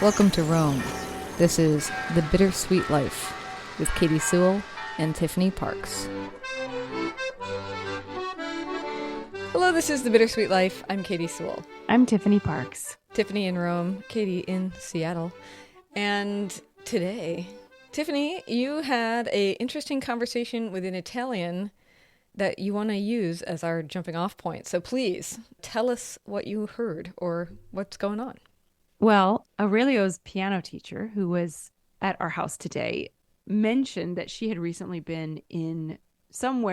Welcome to Rome. This is The Bittersweet Life with Katie Sewell and Tiffany Parks. Hello, this is The Bittersweet Life. I'm Katie Sewell. I'm Tiffany Parks. Tiffany in Rome, Katie in Seattle. And today, Tiffany, you had an interesting conversation with an Italian that you want to use as our jumping off point. So please tell us what you heard or what's going on. Well, Aurelio's piano teacher, who was at our house today, mentioned that she had recently been in some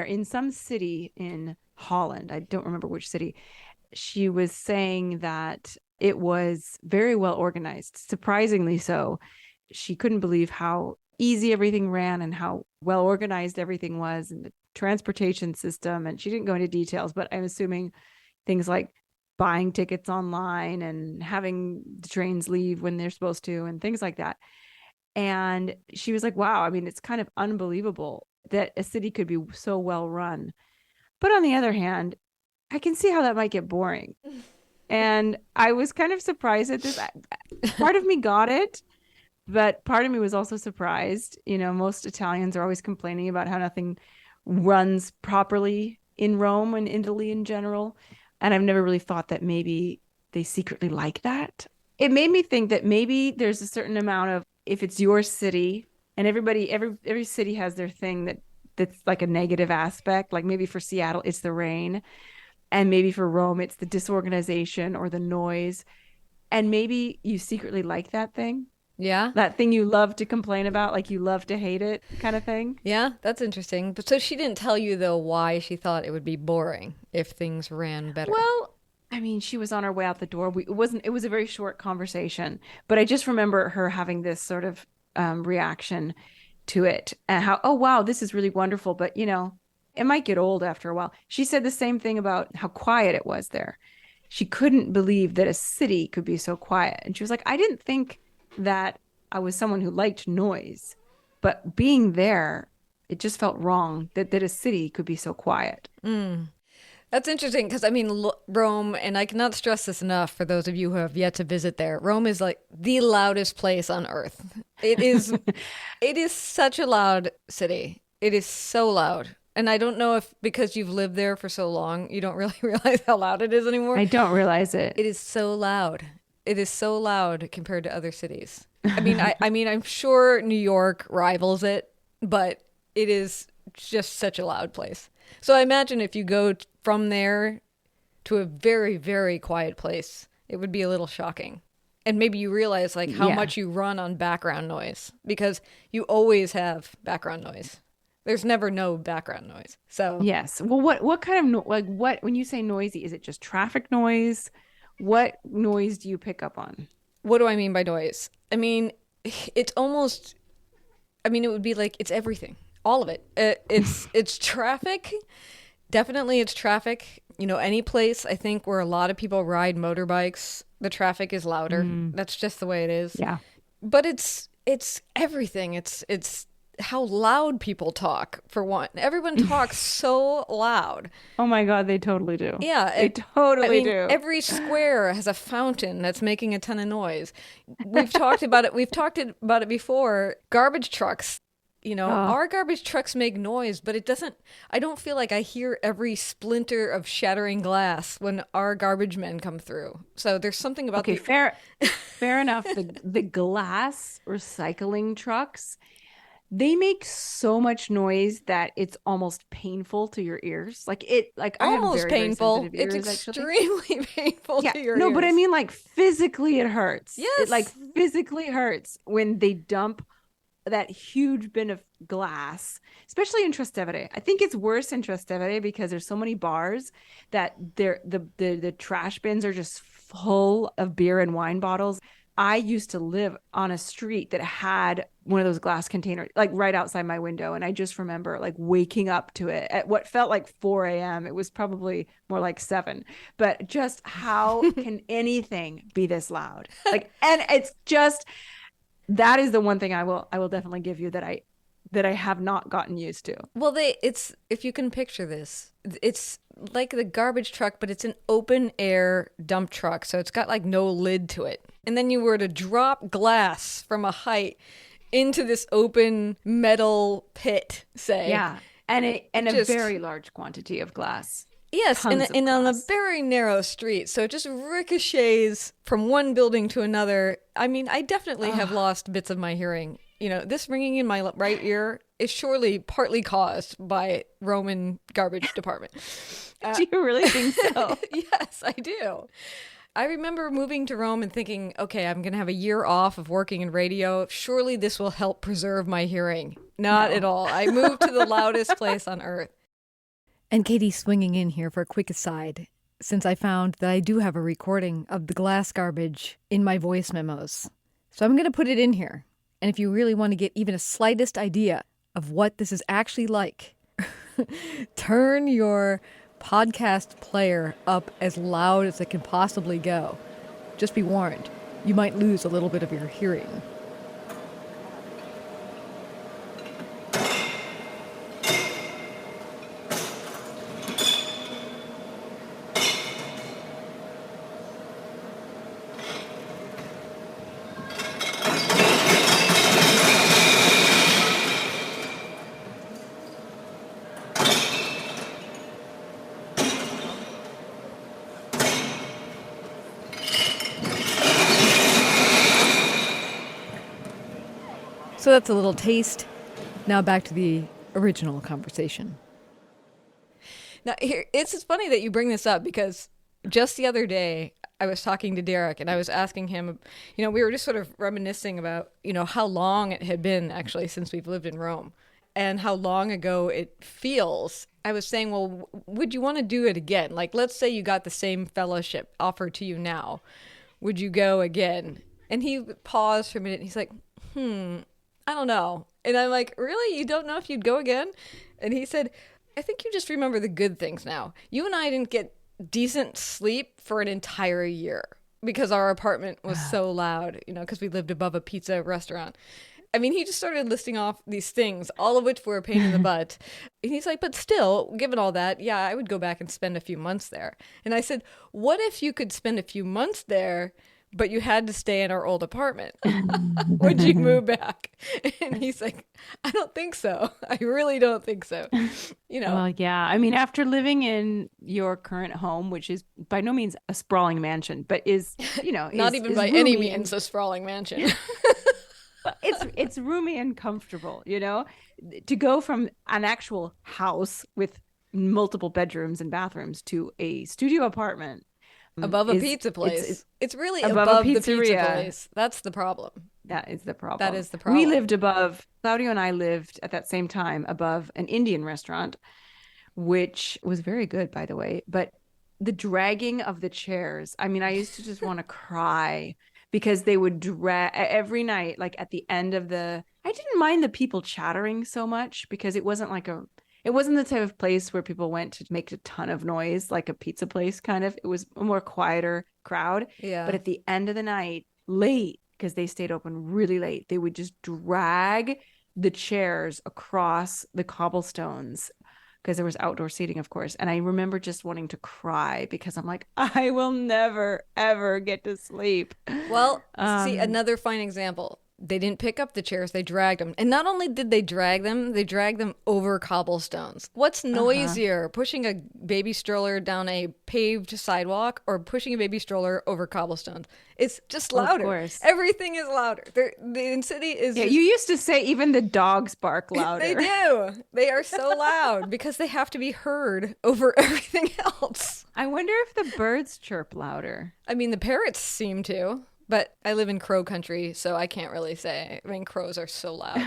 city in Holland. I don't remember which city. She was saying that it was very well organized, surprisingly so. She couldn't believe how easy everything ran and how well organized everything was and the transportation system. And she didn't go into details, but I'm assuming things like buying tickets online and having the trains leave when they're supposed to and things like that. And she was like, wow, I mean, it's kind of unbelievable that a city could be so well run. But on the other hand, I can see how that might get boring. And I was kind of surprised at this. Part of me got it, but part of me was also surprised. You know, most Italians are always complaining about how nothing runs properly in Rome and Italy in general. And I've never really thought that maybe they secretly like that. It made me think that maybe there's a certain amount of, if it's your city and every city has their thing that's like a negative aspect. Like maybe for Seattle, it's the rain. And maybe for Rome, it's the disorganization or the noise. And maybe you secretly like that thing. Yeah. That thing you love to complain about, like you love to hate it kind of thing. Yeah, that's interesting. But so she didn't tell you, though, why she thought it would be boring if things ran better. Well, I mean, she was on her way out the door. It was a very short conversation, but I just remember her having this sort of reaction to it and how, oh, wow, this is really wonderful. But, you know, it might get old after a while. She said the same thing about how quiet it was there. She couldn't believe that a city could be so quiet. And she was like, I didn't think that I was someone who liked noise, but being there, it just felt wrong that a city could be so quiet. That's interesting because, I mean, Rome, and I cannot stress this enough for those of you who have yet to visit there, Rome is like the loudest place on earth. It is, it is such a loud city. It is so loud. And I don't know if because you've lived there for so long, you don't really realize how loud it is anymore. I don't realize it. It is so loud. It is so loud compared to other cities. I mean, I'm sure New York rivals it, but it is just such a loud place. So I imagine if you go from there to a very, very quiet place, it would be a little shocking. And maybe you realize like how much you run on background noise because you always have background noise. There's never no background noise. So yes. Well, what kind of what when you say noisy, is it just traffic noise? What noise do you pick up on? What do I mean by noise? I mean, it's almost, I mean, it would be like, it's everything, all of it. It's traffic. Definitely it's traffic. You know, any place I think where a lot of people ride motorbikes, the traffic is louder. That's just the way it is. Yeah. But it's everything. It's how loud people talk, for one. Everyone talks so loud. Oh my God, they totally do. Yeah. They totally do. Every square has a fountain that's making a ton of noise. We've talked about it. We've talked about it before. Garbage trucks, you know, our garbage trucks make noise, but it doesn't, I don't feel like I hear every splinter of shattering glass when our garbage men come through. So there's something about fair enough. The glass recycling trucks, they make so much noise that it's almost painful to your ears. Like I have almost very, painful. Very sensitive ears, it's extremely painful to your ears. No, but I mean like physically it hurts. Yes. It like physically hurts when they dump that huge bin of glass, especially in Trastevere. I think it's worse in Trastevere because there's so many bars that the trash bins are just full of beer and wine bottles. I used to live on a street that had one of those glass containers, like right outside my window. And I just remember like waking up to it at what felt like 4 a.m. It was probably more like 7. But just how can anything be this loud? Like, and it's just, that is the one thing I will definitely give you that I have not gotten used to. Well, it's, if you can picture this, it's like the garbage truck, but it's an open air dump truck. So it's got like no lid to it. and then you were to drop glass from a height into this open metal pit, say. Yeah. And a Just very large quantity of glass. yes, Tons of and on a glass. very narrow street, so it just ricochets from one building to another. I mean, I definitely have Ugh. lost bits of my hearing. You know, this ringing in my right ear is surely partly caused by Roman garbage department. Do you really think so? Yes, I do. I remember moving to Rome and thinking, okay, I'm going to have a year off of working in radio. Surely this will help preserve my hearing. Not No. at all. I moved to the loudest place on earth. And Katie's swinging in here for a quick aside, since I found that I do have a recording of the glass garbage in my voice memos. So I'm going to put it in here. And if you really want to get even a slightest idea of what this is actually like, turn your podcast player up as loud as it can possibly go. Just be warned, you might lose a little bit of your hearing. So that's a little taste. Now back to the original conversation. Now, here, it's funny that you bring this up because just the other day I was talking to Derek and I was asking him, you know, we were just sort of reminiscing about, you know, how long it had been actually since we've lived in Rome and how long ago it feels. I was saying, well, would you want to do it again? Like, let's say you got the same fellowship offered to you now. Would you go again? And he paused for a minute and he's like, I don't know. And I'm like, really? You don't know if you'd go again? And he said, I think you just remember the good things now. You and I didn't get decent sleep for an entire year because our apartment was so loud, you know, because we lived above a pizza restaurant. I mean, he just started listing off these things, all of which were a pain in the butt. And he's like, but still, given all that, yeah, I would go back and spend a few months there. And I said, what if you could spend a few months there, but you had to stay in our old apartment? Would you move back? And he's like, I don't think so. I really don't think so. You know, Well, yeah. I mean, after living in your current home, which is by no means a sprawling mansion, but is, you know, not is, even is by any roomy means a sprawling mansion. it's roomy and comfortable, you know, to go from an actual house with multiple bedrooms and bathrooms to a studio apartment Above a pizza place. It's really above the pizza place. That's the problem. That is the problem. That is the problem. We lived above, Claudio and I lived at that same time above an Indian restaurant, which was very good, by the way. But the dragging of the chairs, I mean, I used to just want to cry because they would drag every night, like at the end of I didn't mind the people chattering so much because it wasn't it wasn't the type of place where people went to make a ton of noise, like a pizza place kind of. It was a more quieter crowd. Yeah. But at the end of the night, late, because they stayed open really late, they would just drag the chairs across the cobblestones because there was outdoor seating, of course. And I remember just wanting to cry because I'm like, I will never, ever get to sleep. Well, see, another fine example. They didn't pick up the chairs, they dragged them. And not only did they drag them over cobblestones. What's noisier, pushing a baby stroller down a paved sidewalk or pushing a baby stroller over cobblestones? It's just louder. Of course. Everything is louder. The city is Yeah, just... you used to say even the dogs bark louder. They do. They are so loud because they have to be heard over everything else. I wonder if the birds chirp louder. I mean, the parrots seem to. But I live in crow country, so I can't really say. I mean, crows are so loud.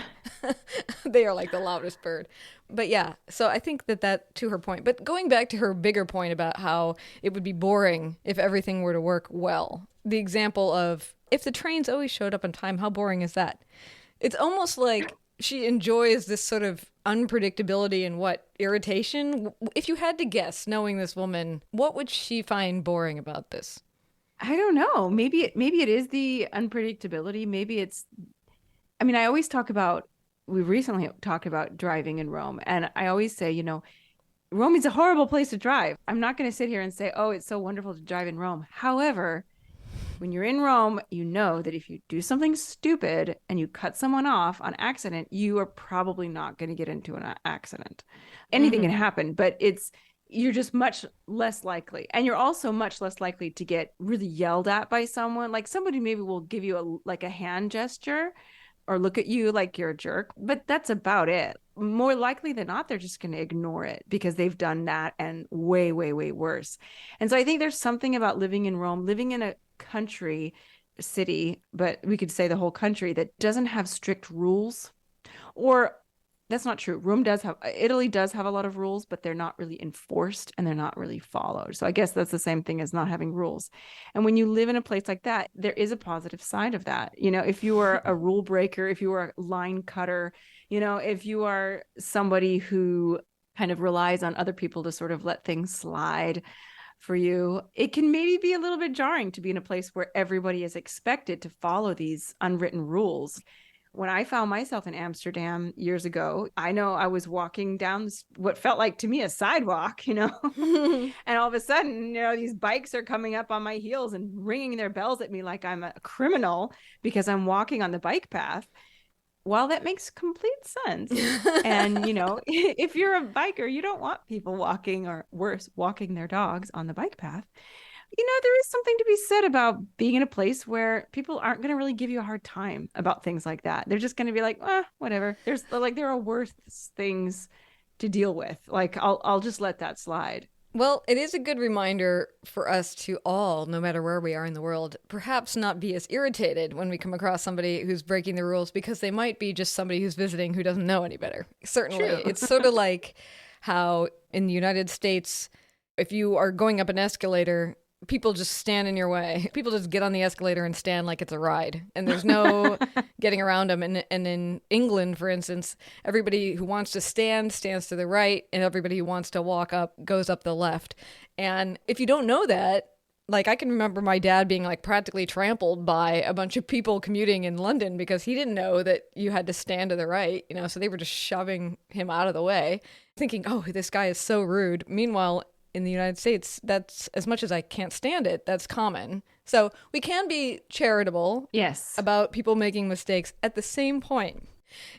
They are like the loudest bird. But yeah, so I think that to her point. But going back to her bigger point about how it would be boring if everything were to work well. The example of if the trains always showed up on time, how boring is that? It's almost like she enjoys this sort of unpredictability and irritation. If you had to guess, knowing this woman, what would she find boring about this? I don't know. Maybe it is the unpredictability. Maybe it's, I mean, we recently talked about driving in Rome. And I always say, you know, Rome is a horrible place to drive. I'm not going to sit here and say, oh, it's so wonderful to drive in Rome. However, when you're in Rome, you know that if you do something stupid and you cut someone off on accident, you are probably not going to get into an accident. Anything can happen, but you're just much less likely. And you're also much less likely to get really yelled at by someone. Like somebody maybe will give you a hand gesture or look at you like you're a jerk, but that's about it. More likely than not, they're just going to ignore it because they've done that and way, way, way worse. And so I think there's something about living in Rome, living in a country, city, but we could say the whole country that doesn't have strict rules. Or that's not true. Italy does have a lot of rules, but they're not really enforced and they're not really followed. So I guess that's the same thing as not having rules. And when you live in a place like that, there is a positive side of that. If you are a rule breaker, if you are a line cutter, if you are somebody who kind of relies on other people to sort of let things slide for you, it can maybe be a little bit jarring to be in a place where everybody is expected to follow these unwritten rules. When I found myself in Amsterdam years ago, I know I was walking down what felt like to me a sidewalk, and all of a sudden, these bikes are coming up on my heels and ringing their bells at me like I'm a criminal because I'm walking on the bike path. Well, that makes complete sense. And, if you're a biker, you don't want people walking or worse, walking their dogs on the bike path. There is something to be said about being in a place where people aren't going to really give you a hard time about things like that. They're just going to be like, whatever. There are worse things to deal with. Like, I'll just let that slide. Well, it is a good reminder for us to all, no matter where we are in the world, perhaps not be as irritated when we come across somebody who's breaking the rules because they might be just somebody who's visiting who doesn't know any better. Certainly. True. It's sort of like how in the United States, if you are going up an escalator, people just stand in your way. People just get on the escalator and stand like it's a ride. And there's no getting around them. And in England, for instance, everybody who wants to stand stands to the right, and everybody who wants to walk up goes up the left. And if you don't know that, like I can remember my dad being like practically trampled by a bunch of people commuting in London because he didn't know that you had to stand to the right, so they were just shoving him out of the way, thinking, oh, this guy is so rude. Meanwhile, in the United States, that's, as much as I can't stand it, that's common. So we can be charitable, yes, about people making mistakes. At the same point,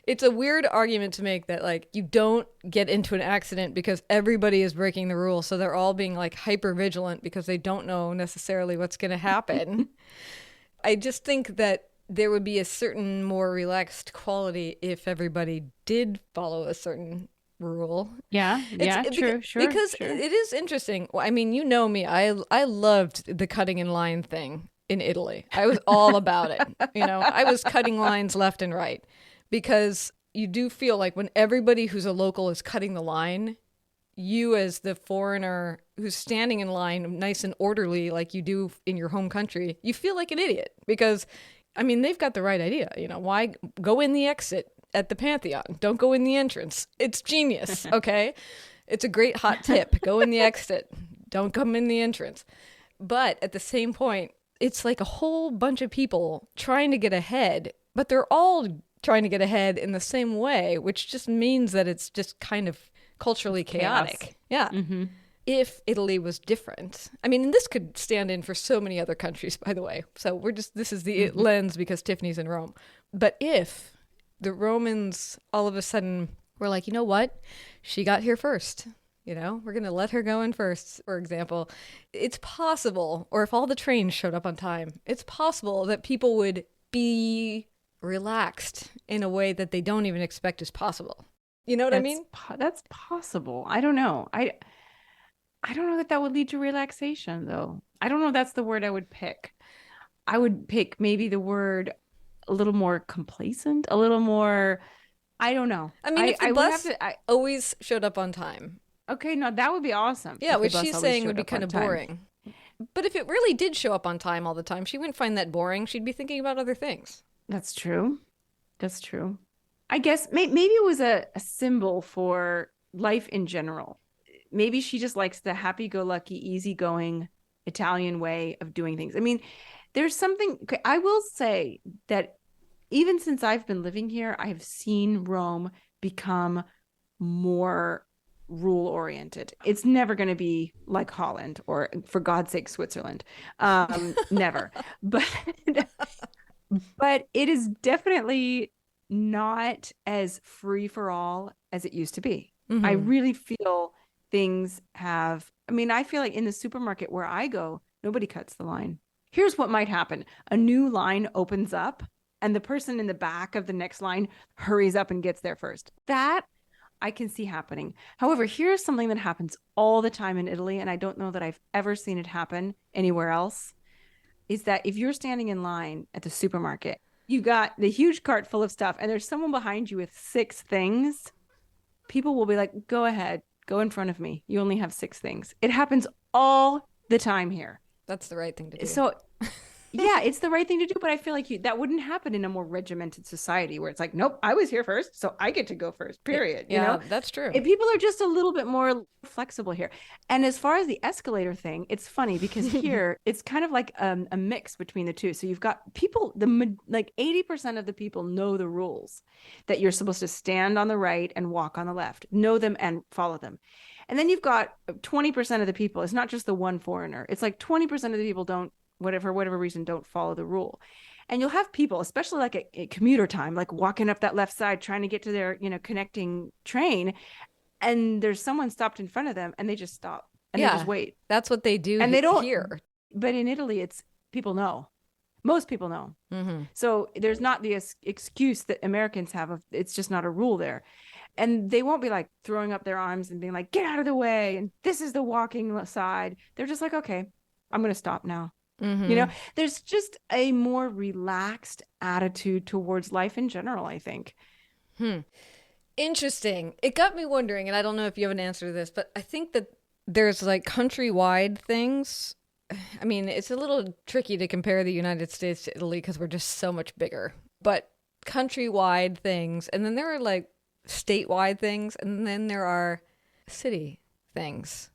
it's a weird argument to make that like you don't get into an accident because everybody is breaking the rules, so they're all being like hyper vigilant because they don't know necessarily what's going to happen. I just think that there would be a certain more relaxed quality if everybody did follow a certain rule. Yeah, true, sure. Because it is interesting. Well, I mean, you know me. I loved the cutting in line thing in Italy. I was all about it. I was cutting lines left and right because you do feel like when everybody who's a local is cutting the line, you as the foreigner who's standing in line nice and orderly like you do in your home country, you feel like an idiot because, I mean, they've got the right idea. Why go in the exit at the Pantheon? Don't go in the entrance. It's genius, okay? It's a great hot tip. Go in the exit. Don't come in the entrance. But at the same point, it's like a whole bunch of people trying to get ahead, but they're all trying to get ahead in the same way, which just means that it's just kind of culturally chaotic. Chaos. Yeah. Mm-hmm. If Italy was different. I mean, and this could stand in for so many other countries, by the way. So this is the lens because Tiffany's in Rome. But if the Romans all of a sudden were like, you know what? She got here first. We're going to let her go in first, for example. It's possible, or if all the trains showed up on time, it's possible that people would be relaxed in a way that they don't even expect is possible. You know what I mean? That's possible. I don't know. I don't know that would lead to relaxation, though. I don't know if that's the word I would pick. I would pick maybe the word a little more complacent, a little more, I don't know. I mean, if the bus always showed up on time. Okay, no, that would be awesome. Yeah, which she's saying would be kind of boring. But if it really did show up on time all the time, she wouldn't find that boring. She'd be thinking about other things. That's true. That's true. I guess maybe it was a symbol for life in general. Maybe she just likes the happy-go-lucky, easygoing Italian way of doing things. I mean, there's something, I will say that even since I've been living here, I've seen Rome become more rule oriented. It's never going to be like Holland or, for God's sake, Switzerland. Never. But but it is definitely not as free for all as it used to be. I Mm-hmm. really feel things have, I mean, I feel like in the supermarket where I go, nobody cuts the line. Here's what might happen: a new line opens up, and the person in the back of the next line hurries up and gets there first. That I can see happening. However, here's something that happens all the time in Italy, and I don't know that I've ever seen it happen anywhere else, is that if you're standing in line at the supermarket, you got the huge cart full of stuff, and there's someone behind you with six things, people will be like, go ahead, go in front of me. You only have six things. It happens all the time here. That's the right thing to do. So yeah, it's the right thing to do, but I feel like that wouldn't happen in a more regimented society where it's like, nope, I was here first, so I get to go first, period. Yeah, that's true. People are just a little bit more flexible here. And as far as the escalator thing, it's funny because here it's kind of like a mix between the two. So you've got people, like 80% of the people know the rules, that you're supposed to stand on the right and walk on the left, know them and follow them. And then you've got 20% of the people. It's not just the one foreigner. It's like 20% of the people don't, for whatever reason, don't follow the rule. And you'll have people, especially like at commuter time, like walking up that left side, trying to get to their, connecting train. And there's someone stopped in front of them and they just stop and they just wait. That's what they do and they don't here. But in Italy, it's people know. Most people know. Mm-hmm. So there's not the excuse that Americans have of it's just not a rule there. And they won't be like throwing up their arms and being like, get out of the way. And this is the walking side. They're just like, okay, I'm going to stop now. Mm-hmm. There's just a more relaxed attitude towards life in general, I think. Interesting. It got me wondering, and I don't know if you have an answer to this, but I think that there's like countrywide things. I mean, it's a little tricky to compare the United States to Italy because we're just so much bigger. But countrywide things, and then there are like statewide things, and then there are city things.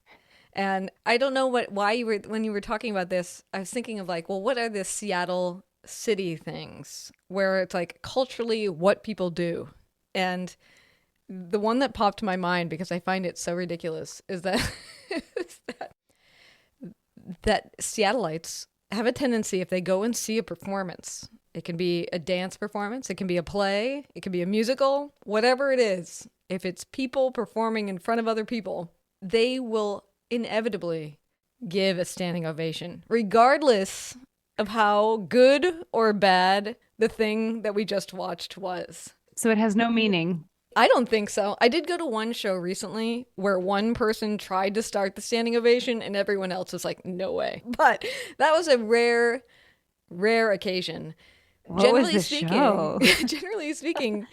And I don't know when you were talking about this, I was thinking of like, well, what are the Seattle city things where it's like culturally what people do? And the one that popped to my mind because I find it so ridiculous is that is that Seattleites have a tendency, if they go and see a performance, it can be a dance performance, it can be a play, it can be a musical, whatever it is, if it's people performing in front of other people, they will inevitably give a standing ovation, regardless of how good or bad the thing that we just watched was. So it has no meaning. I don't think so. I did go to one show recently where one person tried to start the standing ovation and everyone else was like, no way. But that was a rare occasion. What was the show? Generally speaking,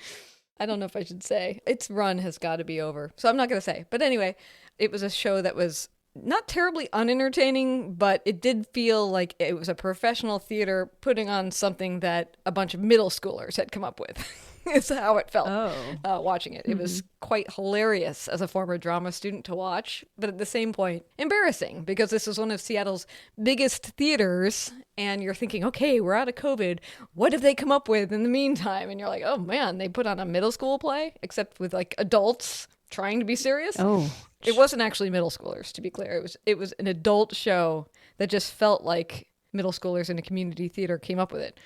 I don't know if I should say. Its run has got to be over. So I'm not going to say. But anyway, it was a show that was not terribly unentertaining, but it did feel like it was a professional theater putting on something that a bunch of middle schoolers had come up with. Is how it felt watching it. It was quite hilarious as a former drama student to watch, but at the same point, embarrassing because this is one of Seattle's biggest theaters, and you're thinking, okay, we're out of COVID. What have they come up with in the meantime? And you're like, oh man, they put on a middle school play, except with like adults trying to be serious. Oh, it wasn't actually middle schoolers, to be clear. It was an adult show that just felt like middle schoolers in a community theater came up with it.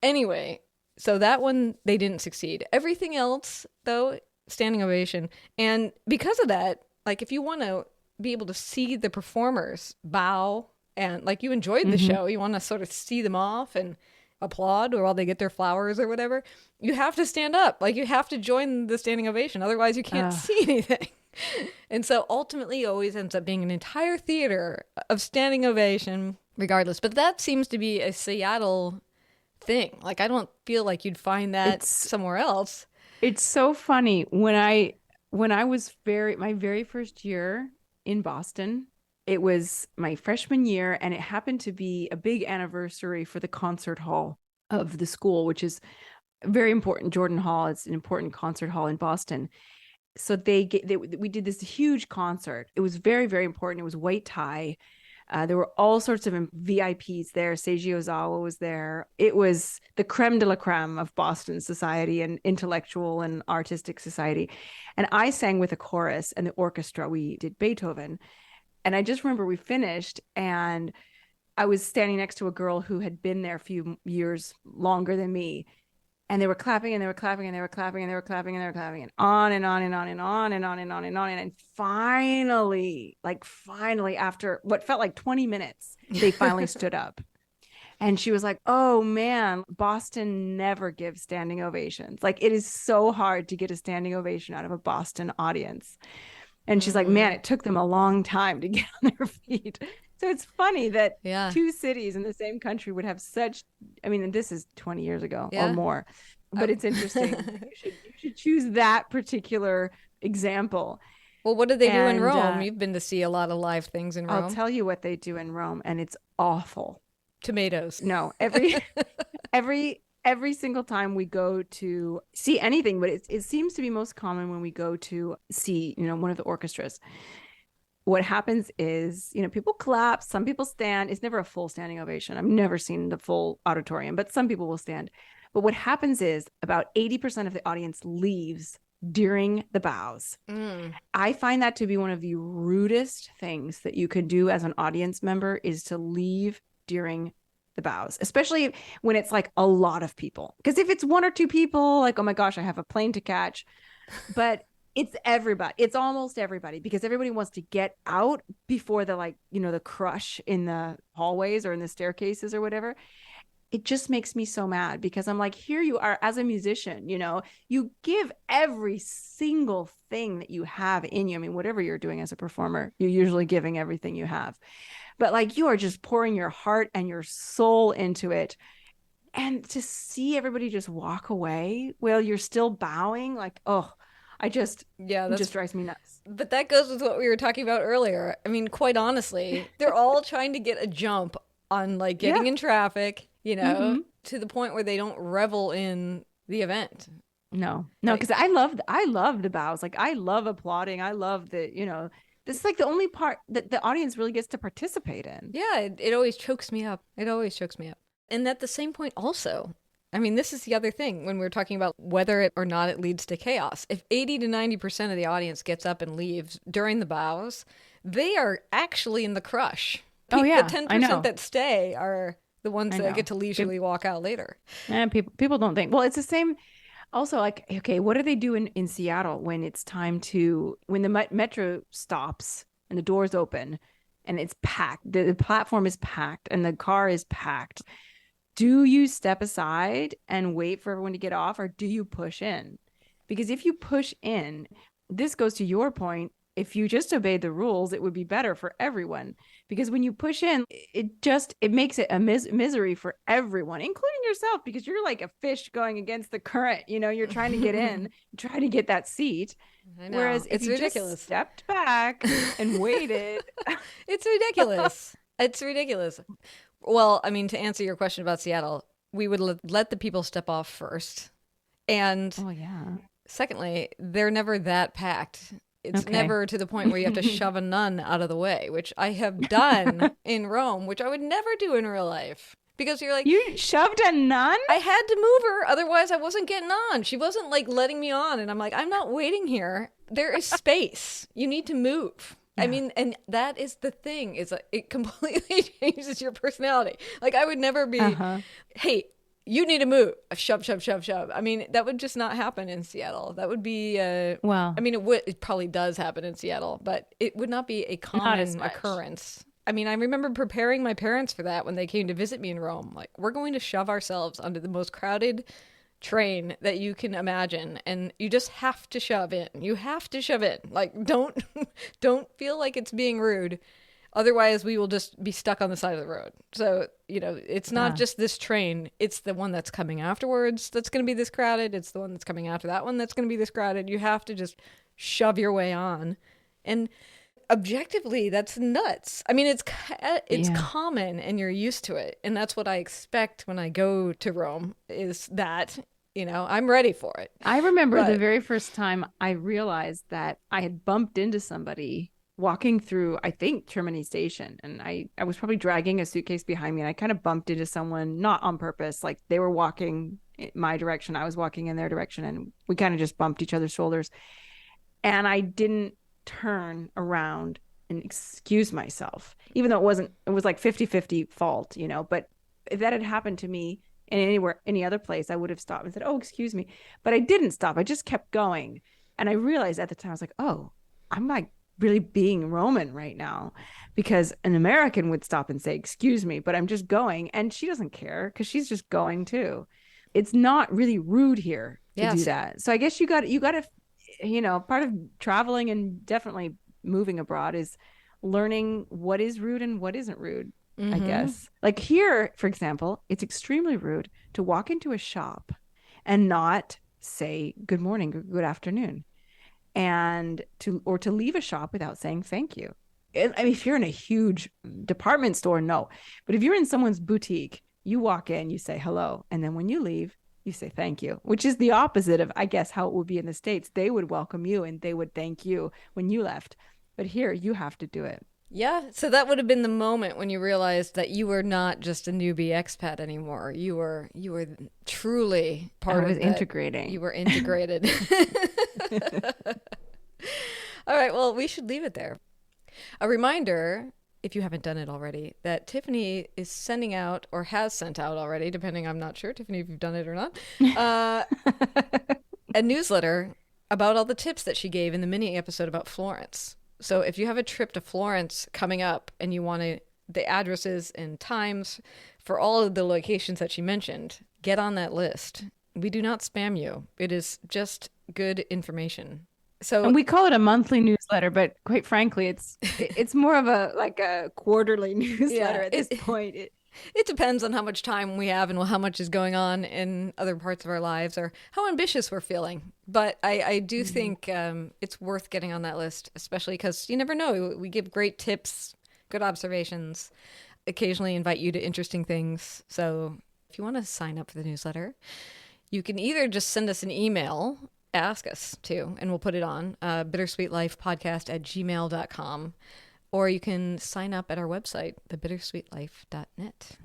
Anyway. So that one, they didn't succeed. Everything else, though, standing ovation. And because of that, like if you want to be able to see the performers bow and like you enjoyed the show, you want to sort of see them off and applaud while they get their flowers or whatever, you have to stand up. Like you have to join the standing ovation. Otherwise, you can't see anything. And so ultimately, it always ends up being an entire theater of standing ovation regardless. But that seems to be a Seattle thing. Like I don't feel like you'd find that somewhere else. It's so funny when I was my very first year in Boston. It was my freshman year, and it happened to be a big anniversary for the concert hall of the school, which is very important. Jordan Hall, it's an important concert hall in Boston. So we did this huge concert. It was very, very important. It was white tie. There were all sorts of VIPs there. Seiji Ozawa was there. It was the creme de la creme of Boston society and intellectual and artistic society. And I sang with a chorus and the orchestra. We did Beethoven. And I just remember we finished and I was standing next to a girl who had been there a few years longer than me. And they were clapping and they were clapping and they were clapping and they were clapping and they were clapping and on and on and on and on and on and on and on. And finally, after what felt like 20 minutes, they finally stood up. And she was like, oh man, Boston never gives standing ovations. Like it is so hard to get a standing ovation out of a Boston audience. And she's like, man, it took them a long time to get on their feet. So it's funny that two cities in the same country would have such, I mean, and this is 20 years ago or more, but it's interesting. You should choose that particular example. Well, what do they do in Rome? You've been to see a lot of live things in Rome. I'll tell you what they do in Rome, and it's awful. Tomatoes. No, every single time we go to see anything, but it seems to be most common when we go to see, one of the orchestras. What happens is, people clap, some people stand. It's never a full standing ovation. I've never seen the full auditorium, but some people will stand. But what happens is about 80% of the audience leaves during the bows. I find that to be one of the rudest things that you could do as an audience member is to leave during the bows, especially when it's like a lot of people. Because if it's one or two people, like, oh my gosh, I have a plane to catch. But it's everybody. It's almost everybody because everybody wants to get out before the the crush in the hallways or in the staircases or whatever. It just makes me so mad because I'm like, here you are as a musician, you give every single thing that you have in you. I mean, whatever you're doing as a performer, you're usually giving everything you have. But like you are just pouring your heart and your soul into it. And to see everybody just walk away while you're still bowing, like, it just drives me nuts. But that goes with what we were talking about earlier. I mean, quite honestly, they're all trying to get a jump on like getting in traffic, to the point where they don't revel in the event. No, because I love the bows. Like I love applauding. I love the, this is like the only part that the audience really gets to participate in. Yeah, it always chokes me up. And at the same point also, I mean, this is the other thing when we're talking about whether it or not it leads to chaos. If 80 to 90% of the audience gets up and leaves during the bows, they are actually in the crush. The 10% that stay are the ones that get to leisurely walk out later. And people don't think. Well, it's the same. Also, like, okay, what do they do in Seattle when it's time when the metro stops and the doors open and it's packed, the platform is packed and the car is packed? Do you step aside and wait for everyone to get off or do you push in? Because if you push in, this goes to your point. If you just obeyed the rules, it would be better for everyone. Because when you push in, it makes it a misery for everyone, including yourself, because you're like a fish going against the current. You're trying to get in, trying to get that seat. I know. Whereas if it's you ridiculous. Just stepped back and waited. It's ridiculous. It's ridiculous. Well, I mean, to answer your question about Seattle, we would let the people step off first. And secondly, they're never that packed. It's never to the point where you have to shove a nun out of the way, which I have done in Rome, which I would never do in real life. Because you're like... You shoved a nun? I had to move her, otherwise I wasn't getting on. She wasn't like letting me on. And I'm like, I'm not waiting here. There is space. You need to move. Yeah. I mean, and that is the thing, is it completely changes your personality. Like I would never be, hey, you need to move. Shove, shove, shove, shove. I mean, that would just not happen in Seattle. That would be, I mean, it probably does happen in Seattle, but it would not be a common occurrence. I mean, I remember preparing my parents for that when they came to visit me in Rome. Like, we're going to shove ourselves onto the most crowded train that you can imagine, and you just have to shove in. You have to shove in. Like, don't feel like it's being rude. Otherwise, we will just be stuck on the side of the road. So, it's not just this train. It's the one that's coming afterwards that's going to be this crowded. It's the one that's coming after that one that's going to be this crowded. You have to just shove your way on. And objectively, that's nuts. I mean, it's common and you're used to it. And that's what I expect when I go to Rome is that, I'm ready for it. I remember the very first time I realized that I had bumped into somebody walking through, I think, Tiffany Station, and I was probably dragging a suitcase behind me, and I kind of bumped into someone, not on purpose. Like they were walking in my direction, I was walking in their direction, and we kind of just bumped each other's shoulders. And I didn't turn around and excuse myself, even though it was like 50-50 fault, but if that had happened to me in any other place, I would have stopped and said, oh, excuse me. But I didn't stop. I just kept going. And I realized at the time, I was like, oh, I'm like really being Roman right now, because an American would stop and say, excuse me, but I'm just going. And she doesn't care because she's just going too. It's not really rude here to do that. So I guess you got to, part of traveling and definitely moving abroad is learning what is rude and what isn't rude. I guess. Like here, for example, it's extremely rude to walk into a shop and not say good morning or good afternoon, and to leave a shop without saying thank you. I mean, if you're in a huge department store, no. But if you're in someone's boutique, you walk in, you say hello, and then when you leave, you say thank you, which is the opposite of, I guess, how it would be in the States. They would welcome you and they would thank you when you left. But here, you have to do it. Yeah, so that would have been the moment when you realized that you were not just a newbie expat anymore. You were truly part of it. Integrating. You were integrated. All right, well, we should leave it there. A reminder, if you haven't done it already, that Tiffany is sending out, or has sent out already, depending, I'm not sure, Tiffany, if you've done it or not, a newsletter about all the tips that she gave in the mini episode about Florence. So if you have a trip to Florence coming up and you want the addresses and times for all of the locations that she mentioned, get on that list. We do not spam you. It is just good information. So, and we call it a monthly newsletter, but quite frankly, it's more of a quarterly newsletter at this point. It depends on how much time we have and how much is going on in other parts of our lives or how ambitious we're feeling. But I do think it's worth getting on that list, especially because you never know. We give great tips, good observations, occasionally invite you to interesting things. So if you want to sign up for the newsletter, you can either just send us an email, ask us to, and we'll put it on bittersweetlifepodcast@gmail.com. Or you can sign up at our website, thebittersweetlife.net.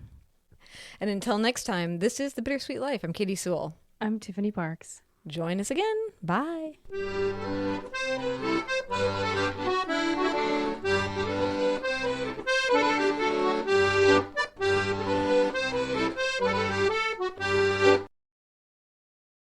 And until next time, this is The Bittersweet Life. I'm Katie Sewell. I'm Tiffany Parks. Join us again. Bye.